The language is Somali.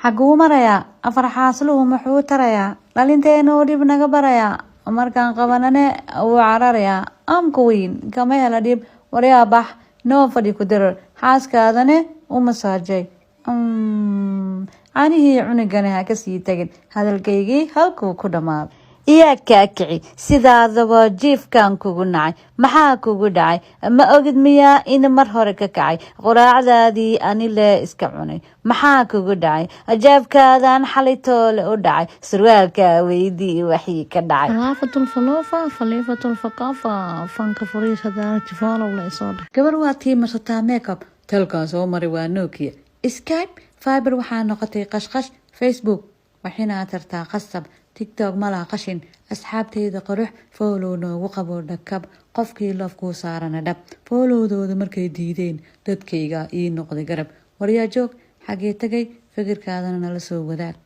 xaguu marayaa afar xaasluhu muxuu tarayaa dhalinteenoo dhib naga barayaa markaan qabanane wuu cararayaa amka weyn kama hela dhib waryaa bax noo fadhi ku dirar xaaskaadane u masaajay anihii cunugane ha kasii tagin hadalkaygii halkuu ku dhammaaday iyaa kaa kici sidaadaba jiifkan kugu nacay maxaa kugu dhacay ma ogid miyaa in mar hore ka kacay quraacdaadii anile iska cunay maxaa kugu dhacay ajaabkaadan xalitoole u dhacay surwaalkaa weydii waxii ka dhacay Khilaafatul faloofa khaliifatul faqaafa fanka fariisada jifaalow la isoo dhah gabar waa tii marsataa makeup talkaan soo maray waa Nokia Skype Fiber waxaa noqotay qashqash Facebook waxina tartaa qasab TikTok malaha qashin asxaabteeda qurux follow noogu qabo dhakab qofkii lafku saarana dhab followdooda markay diideen dadkayga ii noqday garab waryaa joog xagee tagay fikirkaadana nala soo wadaag